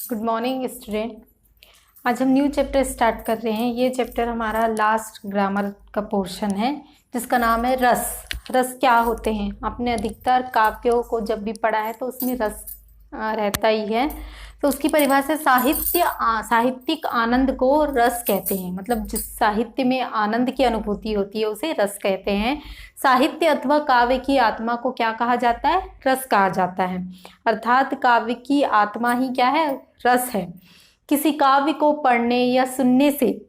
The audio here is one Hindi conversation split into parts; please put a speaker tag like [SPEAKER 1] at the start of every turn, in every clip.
[SPEAKER 1] Good morning student. आज हम न्यू चैप्टर स्टार्ट कर रहे हैं। ये चैप्टर हमारा लास्ट ग्रामर का पोर्शन है जिसका नाम है रस। रस क्या होते हैं? आपने अधिकतर काव्यों को जब भी पढ़ा है तो उसमें रस रहता ही है। तो उसकी परिभाषा साहित्यिक आनंद को रस कहते हैं। मतलब जिस साहित्य में आनंद की अनुभूति होती है उसे रस कहते हैं। साहित्य अथवा काव्य की आत्मा को क्या कहा जाता है? रस कहा जाता है। अर्थात काव्य की आत्मा ही क्या है? रस है। किसी काव्य को पढ़ने या सुनने से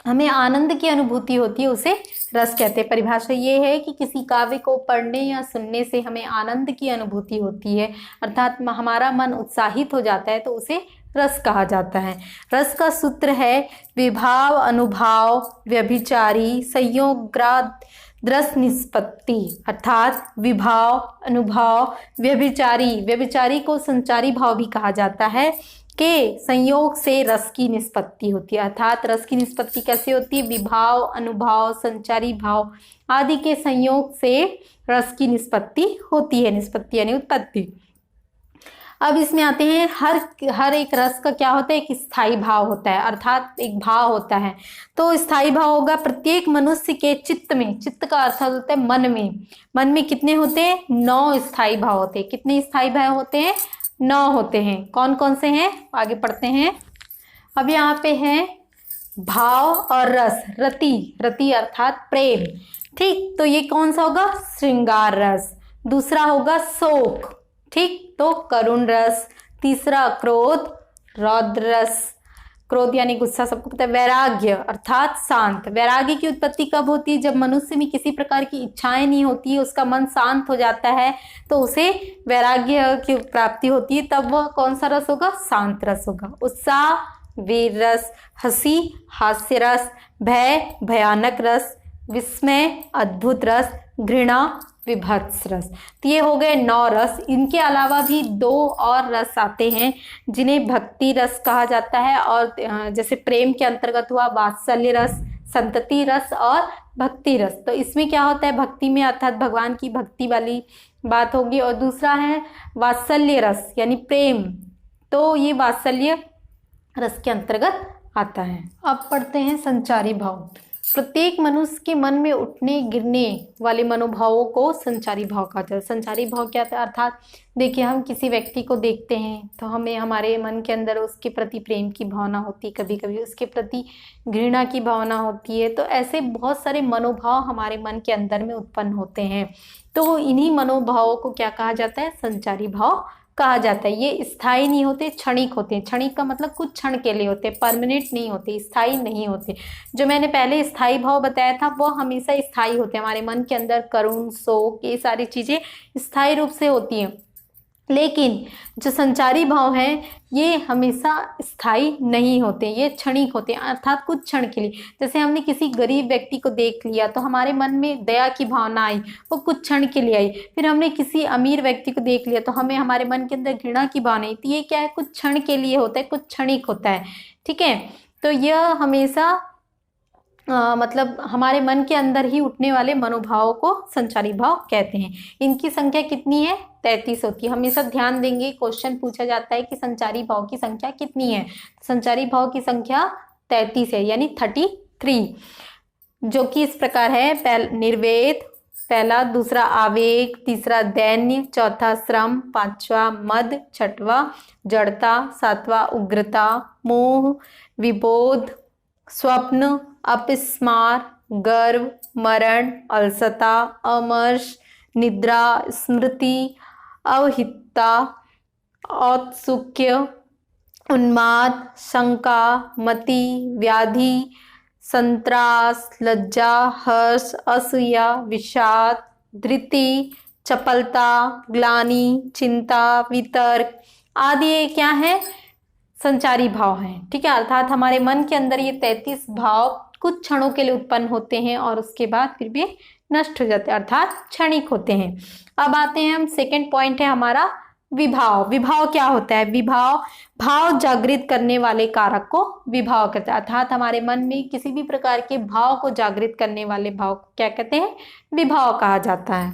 [SPEAKER 1] हमें आनंद की अनुभूति होती है उसे रस कहते हैं। परिभाषा ये है कि किसी काव्य को पढ़ने या सुनने से हमें आनंद की अनुभूति होती है, अर्थात हमारा मन उत्साहित हो जाता है तो उसे रस कहा जाता है। रस का सूत्र है विभाव, अनुभाव, व्यभिचारी, संयोगाद् रस निष्पत्ति। अर्थात विभाव, अनुभाव, व्यभिचारी, व्यभिचारी को संचारी भाव भी कहा जाता है, के संयोग से रस की निष्पत्ति होती है। अर्थात रस की निष्पत्ति कैसे होती है? विभाव, अनुभाव, संचारी भाव आदि के संयोग से रस की निष्पत्ति होती है। निष्पत्ति यानी उत्पत्ति। अब इसमें आते हैं, हर एक रस का क्या होता है? एक स्थायी भाव होता है, अर्थात एक भाव होता है। तो स्थायी भाव होगा प्रत्येक मनुष्य के चित्त में। चित्त का अर्थ होता है मन में। मन में कितने होते हैं? 9 स्थायी भाव होते हैं। कितने स्थायी भाव होते हैं? 9 होते हैं। कौन कौन से हैं? आगे पढ़ते हैं। अब यहाँ पे है भाव और रस। रति अर्थात प्रेम। ठीक, तो ये कौन सा होगा? श्रृंगार रस। दूसरा होगा शोक, ठीक, तो करुण रस। तीसरा क्रोध, रौद्र रस। क्रोध यानी गुस्सा, सबको पता है। वैराग्य अर्थात शांत। वैराग्य की उत्पत्ति कब होती है? जब मनुष्य में किसी प्रकार की इच्छाएं नहीं होती है, उसका मन शांत हो जाता है तो उसे वैराग्य की प्राप्ति होती है। तब वह कौन सा रस होगा? शांत रस होगा। उत्साह, वीर रस। हंसी, हास्य रस। भय, भयानक रस। विस्मय, अद्भुत रस। घृणा, विभत्स रस। तो ये हो गए 9 रस। इनके अलावा भी 2 और रस आते हैं जिन्हें भक्ति रस कहा जाता है, और जैसे प्रेम के अंतर्गत हुआ वात्सल्य रस, संतति रस और भक्ति रस। तो इसमें क्या होता है? भक्ति में अर्थात भगवान की भक्ति वाली बात होगी। और दूसरा है वात्सल्य रस यानी प्रेम, तो ये वात्सल्य रस के अंतर्गत आता है। अब पढ़ते हैं संचारी भाव। प्रत्येक मनुष्य के मन में उठने गिरने वाले मनोभावों को संचारी भाव कहा जाता है। संचारी भाव क्या था? अर्थात देखिए, हम किसी व्यक्ति को देखते हैं तो हमें हमारे मन के अंदर उसके प्रति प्रेम की भावना होती है, कभी कभी उसके प्रति घृणा की भावना होती है। तो ऐसे बहुत सारे मनोभाव हमारे मन के अंदर में उत्पन्न होते हैं। तो इन्हीं मनोभावों को क्या कहा जाता है? संचारी भाव कहा जाता है। ये स्थायी नहीं होते, क्षणिक होते हैं। क्षणिक का मतलब कुछ क्षण के लिए होते हैं, परमानेंट नहीं होते, स्थायी नहीं होते। जो मैंने पहले स्थायी भाव बताया था वो हमेशा स्थायी होते हैं। हमारे मन के अंदर करुण, शोक, ये सारी चीजें स्थायी रूप से होती हैं। लेकिन जो संचारी भाव हैं ये हमेशा स्थायी नहीं होते, ये क्षणिक होते हैं, अर्थात कुछ क्षण के लिए। जैसे हमने किसी गरीब व्यक्ति को देख लिया तो हमारे मन में दया की भावना आई, वो कुछ क्षण के लिए आई। फिर हमने किसी अमीर व्यक्ति को देख लिया तो हमें हमारे मन के अंदर घृणा की भावना आई। तो ये क्या है? कुछ क्षण के लिए होता है, कुछ क्षणिक होता है, ठीक है। तो यह हमेशा मतलब हमारे मन के अंदर ही उठने वाले मनोभावों को संचारी भाव कहते हैं। इनकी संख्या कितनी है? 33 होती है। हमेशा ध्यान देंगे, क्वेश्चन पूछा जाता है कि संचारी भाव की संख्या कितनी है। संचारी भाव की संख्या 33 है, यानी 33, जो कि इस प्रकार है। निर्वेद पहला, दूसरा आवेग, तीसरा दैन्य, चौथा श्रम, पांचवा मद, छठवा जड़ता, सातवां उग्रता, मोह, विबोध, स्वप्न, अपस्मार, गर्व, मरण, अलसता, अमर्ष, निद्रा, स्मृति, अवहितता, औत्सुक्य, उन्माद, शंका, मति, व्याधि, संत्रास, लज्जा, हर्ष, असूया, विषाद, धृति, चपलता, ग्लानि, चिंता, वितर्क आदि ये क्या है? संचारी भाव हैं, ठीक है। अर्थात हमारे मन के अंदर ये 33 भाव कुछ क्षणों के लिए उत्पन्न होते हैं और उसके बाद फिर भी नष्ट हो जाते हैं, अर्थात क्षणिक होते हैं। अब आते हैं हम, सेकंड पॉइंट है हमारा विभाव। विभाव क्या होता है? विभाव भाव जागृत करने वाले कारक को विभाव कहते हैं। अर्थात हमारे मन में किसी भी प्रकार के भाव को जागृत करने वाले भाव को क्या कहते हैं? विभाव कहा जाता है।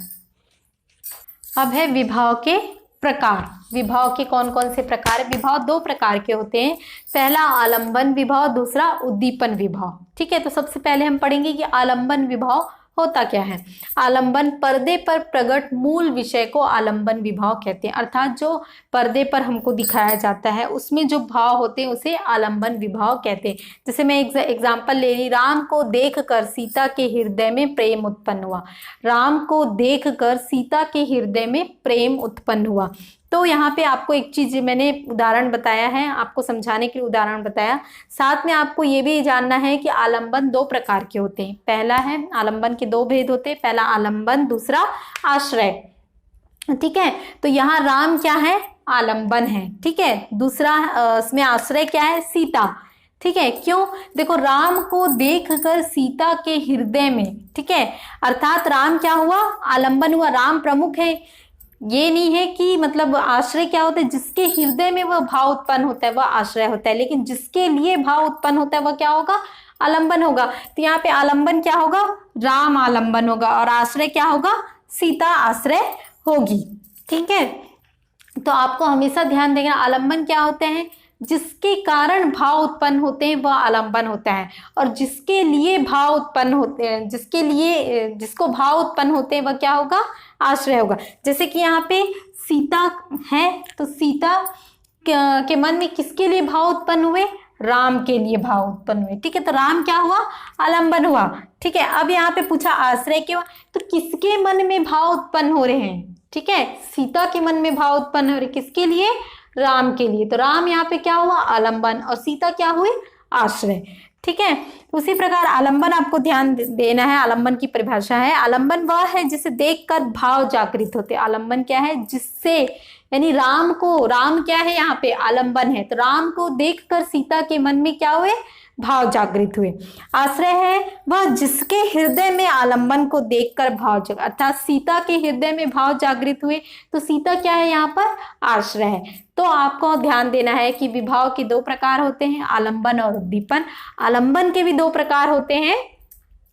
[SPEAKER 1] अब है विभाव के प्रकार, विभाव के कौन कौन से प्रकार है? विभाव दो प्रकार के होते हैं, पहला आलंबन विभाव, दूसरा उद्दीपन विभाव। ठीक है, तो सबसे पहले हम पढ़ेंगे कि आलंबन विभाव होता क्या है। आलंबन, पर्दे पर प्रकट मूल विषय को आलंबन विभाव कहते हैं, अर्थात जो पर्दे पर हमको दिखाया जाता है उसमें जो भाव होते हैं उसे आलंबन विभाव कहते हैं। जैसे मैं एग्जांपल ले रही, राम को देखकर सीता के हृदय में प्रेम उत्पन्न हुआ। राम को देखकर सीता के हृदय में प्रेम उत्पन्न हुआ। तो यहाँ पे आपको एक चीज मैंने उदाहरण बताया है, आपको समझाने के लिए उदाहरण बताया, साथ में आपको ये भी जानना है कि आलंबन दो प्रकार के होते हैं। पहला है, आलंबन के दो भेद होते हैं, पहला आलंबन, दूसरा आश्रय। ठीक है, तो यहाँ राम क्या है? आलंबन है। ठीक है, दूसरा इसमें आश्रय क्या है? सीता। ठीक है, क्यों? देखो, राम को देखकर सीता के हृदय में, ठीक है, अर्थात राम क्या हुआ? आलंबन हुआ। राम प्रमुख है, ये नहीं है कि मतलब आश्रय क्या होता है? जिसके हृदय में वह भाव उत्पन्न होता है वह आश्रय होता है, लेकिन जिसके लिए भाव उत्पन्न होता है वह क्या होगा? आलंबन होगा। तो यहाँ पे आलंबन क्या होगा? राम आलंबन होगा, और आश्रय क्या होगा? सीता आश्रय होगी। ठीक है, तो आपको हमेशा ध्यान देना, आलंबन क्या होते हैं? जिसके कारण भाव उत्पन्न होते हैं वह आलंबन होता है, और जिसके लिए भाव उत्पन्न होते हैं, जिसको भाव उत्पन्न होते हैं वह क्या होगा? आश्रय होगा। जैसे कि यहाँ पे सीता है, तो सीता के मन में किसके लिए भाव उत्पन्न हुए? राम के लिए भाव उत्पन्न हुए। ठीक है, तो राम क्या हुआ? आलंबन हुआ। ठीक है, अब यहाँ पे पूछा आश्रय क्यों, तो किसके मन में भाव उत्पन्न हो रहे हैं? ठीक है, सीता के मन में भाव उत्पन्न हो रहे, किसके लिए? राम के लिए। तो राम यहाँ पे क्या हुआ? आलंबन, और सीता क्या हुई? आश्रय। ठीक है, उसी प्रकार आलंबन आपको ध्यान देना है। आलंबन की परिभाषा है, आलंबन वह है जिसे देखकर भाव जागृत होते। आलंबन क्या है? जिससे, यानी राम क्या है? यहाँ पे आलंबन है, तो राम को देखकर सीता के मन में क्या हुए? भाव जागृत हुए। आश्रय है वह जिसके हृदय में आलंबन को देखकर भाव जागृत, अर्थात सीता के हृदय में भाव जागृत हुए, तो सीता क्या है? यहाँ पर आश्रय है। तो आपको ध्यान देना है कि विभाव के दो प्रकार होते हैं, आलंबन और उद्दीपन। आलंबन के भी दो प्रकार होते हैं,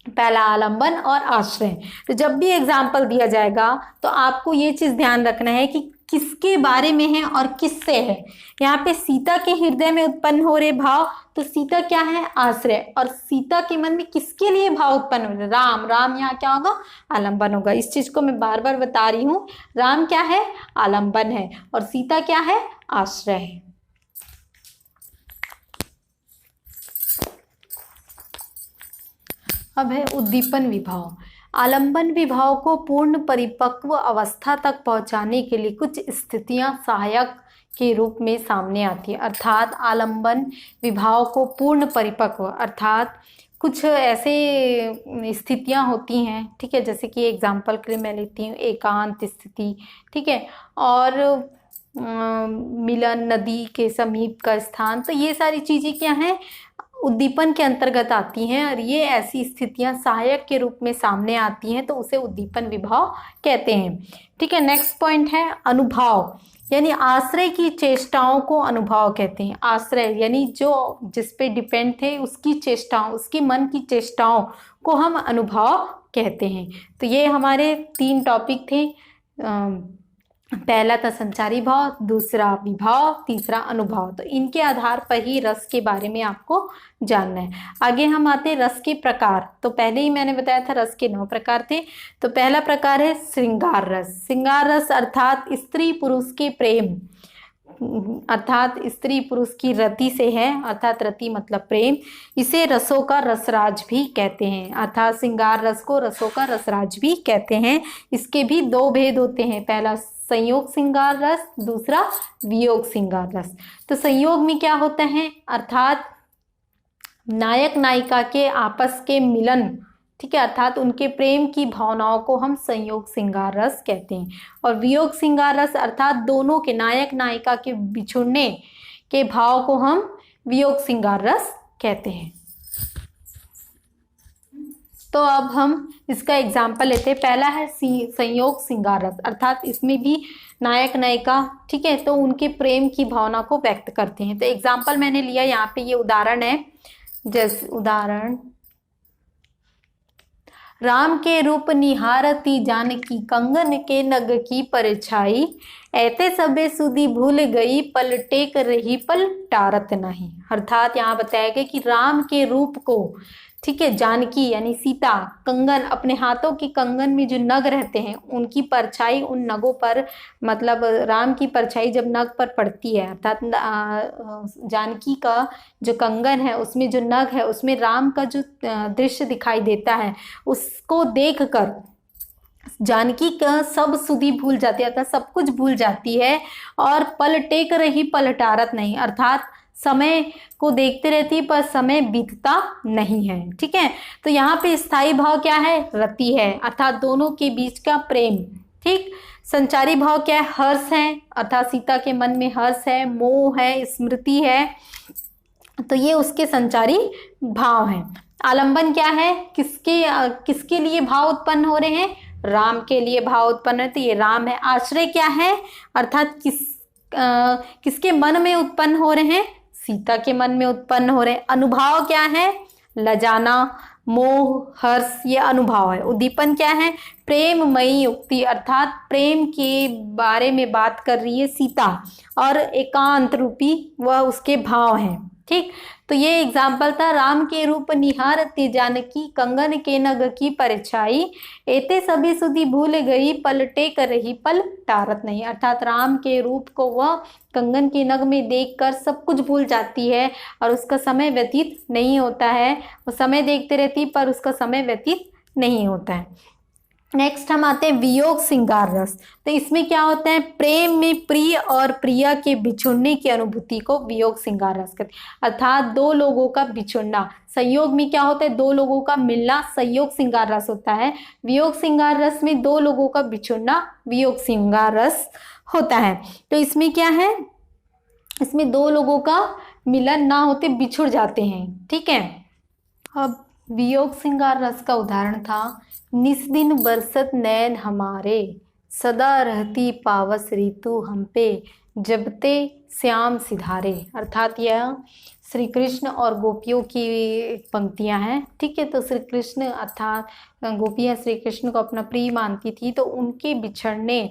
[SPEAKER 1] पहला आलंबन और आश्रय। तो जब भी एग्जाम्पल दिया जाएगा तो आपको ये चीज ध्यान रखना है कि किसके बारे में है और किससे है। यहाँ पे सीता के हृदय में उत्पन्न हो रहे भाव, तो सीता क्या है? आश्रय, और सीता के मन में किसके लिए भाव उत्पन्न हो रहे? राम। राम यहाँ क्या होगा? आलंबन होगा। इस चीज को मैं बार बार बता रही हूँ, राम क्या है? आलंबन है, और सीता क्या है? आश्रय है। अब है उद्दीपन विभाव। आलंबन विभाव को पूर्ण परिपक्व अवस्था तक पहुंचाने के लिए कुछ स्थितियां सहायक के रूप में सामने आती है, अर्थात आलंबन विभाव को पूर्ण परिपक्व, अर्थात कुछ ऐसे स्थितियां होती हैं। ठीक है, जैसे कि एग्जाम्पल के लिए मैं लेती हूँ एकांत स्थिति, ठीक है, और मिलन, नदी के समीप का स्थान। तो ये सारी चीज़ें क्या हैं? उद्दीपन के अंतर्गत आती हैं, और ये ऐसी स्थितियां सहायक के रूप में सामने आती हैं, तो उसे उद्दीपन विभाव कहते हैं। ठीक है, नेक्स्ट पॉइंट है अनुभाव, यानी आश्रय की चेष्टाओं को अनुभाव कहते हैं। आश्रय यानी जो जिस पे डिपेंड थे उसकी चेष्टाओं, उसके मन की चेष्टाओं को हम अनुभाव कहते हैं। तो ये हमारे 3 टॉपिक थे, पहला था संचारी भाव, दूसरा विभाव, तीसरा अनुभाव। तो इनके आधार पर ही रस के बारे में आपको जानना है। आगे हम आते हैं रस के प्रकार। तो पहले ही मैंने बताया था रस के 9 प्रकार थे। तो पहला प्रकार है श्रृंगार रस। श्रृंगार रस अर्थात स्त्री पुरुष के प्रेम, अर्थात स्त्री पुरुष की रति से है, अर्थात रति मतलब प्रेम। इसे रसों का रसराज भी कहते हैं, अर्थात श्रृंगार रस को रसों का रसराज भी कहते हैं। इसके भी 2 भेद होते हैं, पहला संयोग श्रृंगार रस, दूसरा वियोग श्रृंगार रस। तो संयोग में क्या होता है? अर्थात नायक नायिका के आपस के मिलन, ठीक है, अर्थात उनके प्रेम की भावनाओं को हम संयोग श्रृंगार रस कहते हैं। और वियोग श्रृंगार रस अर्थात दोनों के, नायक नायिका के बिछुड़ने के भाव को हम वियोग श्रृंगार रस कहते हैं। तो अब हम इसका एग्जाम्पल लेते हैं। पहला है संयोग श्रृंगार रस, अर्थात इसमें भी नायक नायिका, ठीक है, तो उनके प्रेम की भावना को व्यक्त करते हैं। तो एग्जाम्पल मैंने लिया यहाँ पे, ये उदाहरण है, जैसे उदाहरण राम के रूप निहारती जानकी, कंगन के नग की परछाई, ऐते सबे सुधी भूल गई, पलटे कर रही पल टारत नहीं। अर्थात यहाँ बताया गया कि राम के रूप को, ठीक है, जानकी यानी सीता, कंगन, अपने हाथों के कंगन में जो नग रहते हैं उनकी परछाई, उन नगों पर, मतलब राम की परछाई जब नग पर पड़ती है, अर्थात जानकी का जो कंगन है उसमें जो नग है उसमें राम का जो दृश्य दिखाई देता है, उसको देखकर जानकी का सब सुधी भूल जाती है, अर्थात सब कुछ भूल जाती है, और पल टेक रही पलटारत नहीं, अर्थात समय को देखते रहती है पर समय बीतता नहीं है। ठीक है, तो यहाँ पे स्थायी भाव क्या है? रति है, अर्थात दोनों के बीच का प्रेम। ठीक, संचारी भाव क्या है? हर्ष है, अर्थात सीता के मन में हर्ष है, मोह है, स्मृति है, तो ये उसके संचारी भाव हैं। आलंबन क्या है? किसके लिए भाव उत्पन्न हो रहे हैं? राम के लिए भाव उत्पन्न है, तो ये राम है। आश्रय क्या है? अर्थात किसके मन में उत्पन्न हो रहे हैं? सीता के मन में उत्पन्न हो रहे हैं। अनुभाव क्या है? लजाना, मोह, हर्ष, ये अनुभाव है। उद्दीपन क्या है? प्रेममयी उक्ति, अर्थात प्रेम के बारे में बात कर रही है सीता, और एकांत रूपी वह उसके भाव हैं। ठीक, तो ये एग्जाम्पल था, राम के रूप निहारती जानकी, कंगन के नग की परछाई, एते सभी सुधी भूल गई, पलटे कर रही पल टारत नहीं, अर्थात राम के रूप को वह कंगन के नग में देखकर सब कुछ भूल जाती है और उसका समय व्यतीत नहीं होता है। वो समय देखते रहती पर उसका समय व्यतीत नहीं होता है। नेक्स्ट हम आते हैं वियोग श्रृंगार रस। तो इसमें क्या होता है? प्रेम में प्रिय और प्रिया के बिछुड़ने की अनुभूति को वियोग श्रृंगार रस कहते हैं, अर्थात दो लोगों का बिछुड़ना। संयोग में क्या होता है? दो लोगों का मिलना संयोग श्रृंगार रस होता है। वियोग श्रृंगार रस में दो लोगों का बिछुड़ना वियोग श्रृंगार रस होता है। तो इसमें क्या है? इसमें दो लोगों का मिलन ना होते बिछुड़ जाते हैं। ठीक है, अब वियोग श्रृंगार रस का उदाहरण था, निस दिन बरसत नैन हमारे, सदा रहती पावस ऋतु हम पे, जबते श्याम सिधारे। अर्थात यह श्री कृष्ण और गोपियों की पंक्तियां हैं। ठीक है, तो श्री कृष्ण अर्थात गोपियां श्री कृष्ण को अपना प्रिय मानती थी, तो उनके बिछड़ने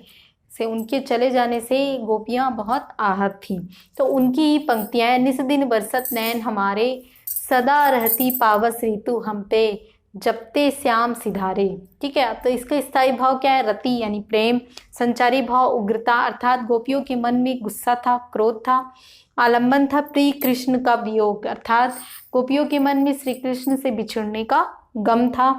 [SPEAKER 1] से, उनके चले जाने से गोपियां बहुत आहत थीं। तो उनकी ही पंक्तियां हैं, निस दिन बरसत नैन हमारे, सदा रहती पावस ऋतु हम पे, जबते श्याम सिधारे। ठीक है, तो इसका स्थायी भाव क्या है? रति यानी प्रेम। संचारी भाव उग्रता, अर्थात गोपियों के मन में गुस्सा था, क्रोध था। आलंबन था प्रिय कृष्ण का वियोग, अर्थात गोपियों के मन में श्री कृष्ण से बिछुड़ने का गम था।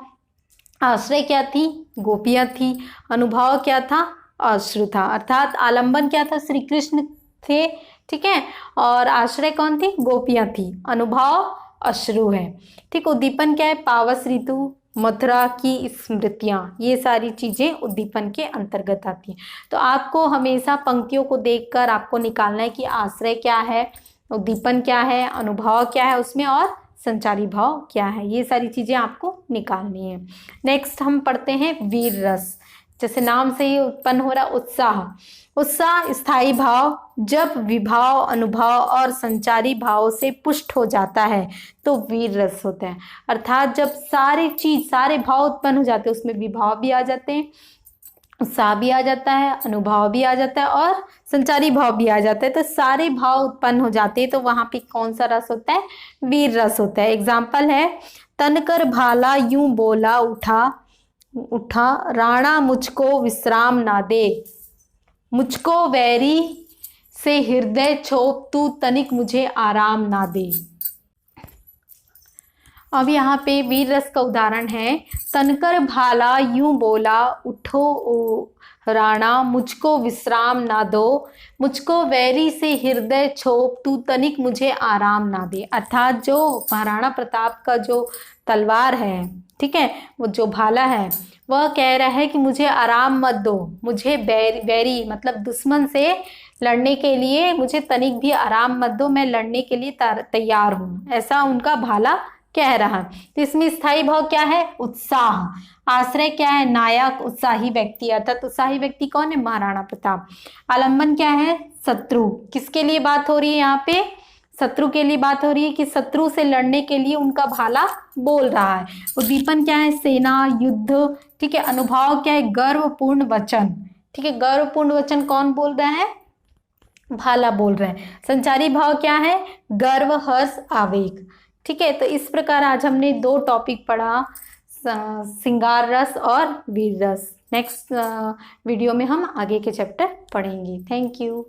[SPEAKER 1] आश्रय क्या थी? गोपियां थी। अनुभाव क्या था? अश्रु था, अर्थात आलंबन क्या था? श्री कृष्ण थे। ठीक है, और आश्रय कौन थी? गोपियां थी। अनुभाव अश्रु है। ठीक, उद्दीपन क्या है? पावस ऋतु, मथुरा की स्मृतियाँ, ये सारी चीज़ें उद्दीपन के अंतर्गत आती हैं। तो आपको हमेशा पंक्तियों को देखकर आपको निकालना है कि आश्रय क्या है, उद्दीपन क्या है, अनुभाव क्या है उसमें, और संचारी भाव क्या है, ये सारी चीज़ें आपको निकालनी है। नेक्स्ट हम पढ़ते हैं वीर रस। जैसे नाम से ही उत्पन्न हो रहा उत्साह। उत्साह स्थायी भाव, जब विभाव, अनुभाव और संचारी भाव से पुष्ट हो जाता है तो वीर रस होता है। अर्थात जब सारे भाव उत्पन्न हो जाते हैं, उसमें विभाव भी आ जाते हैं, उत्साह भी आ जाता है, अनुभाव भी आ जाता है और संचारी भाव भी आ जाता है, तो सारे भाव उत्पन्न हो जाते हैं, तो वहां पे कौन सा रस होता है? वीर रस होता है। एग्जाम्पल है, तनकर भाला यूं बोला उठा, राणा मुझको विश्राम ना दे, मुझको वैरी से हृदय छोप, तू तनिक मुझे आराम ना दे। अब यहाँ पे वीर रस का उदाहरण है, तनकर भाला यूं बोला उठो राणा, मुझको विश्राम ना दो, मुझको वैरी से हृदय छोप, तू तनिक मुझे आराम ना दे। अर्थात जो महाराणा प्रताप का जो तलवार है, ठीक है, वो जो भाला है, वह कह रहा है कि मुझे आराम मत दो, मुझे वैरी मतलब दुश्मन से लड़ने के लिए मुझे तनिक भी आराम मत दो, मैं लड़ने के लिए तैयार हूँ, ऐसा उनका भाला कह रहा है। तो इसमें स्थायी भाव क्या है? उत्साह। आश्रय क्या है? नायक, उत्साही व्यक्ति, अर्थात उत्साही व्यक्ति कौन है? महाराणा प्रताप। आलंबन क्या है? शत्रु। किसके लिए बात हो रही है यहाँ पे? शत्रु के लिए बात हो रही है कि शत्रु से लड़ने के लिए उनका भाला बोल रहा है। उद्दीपन क्या है? सेना, युद्ध, ठीक है। अनुभाव क्या है? गर्वपूर्ण वचन, ठीक है। गर्वपूर्ण वचन कौन बोल रहा है? भाला बोल रहे हैं। संचारी भाव क्या है? गर्व, हर्ष, आवेग, ठीक है। तो इस प्रकार आज हमने 2 टॉपिक पढ़ा, श्रृंगार रस और वीर रस। नेक्स्ट वीडियो में हम आगे के चैप्टर पढ़ेंगे। Thank you.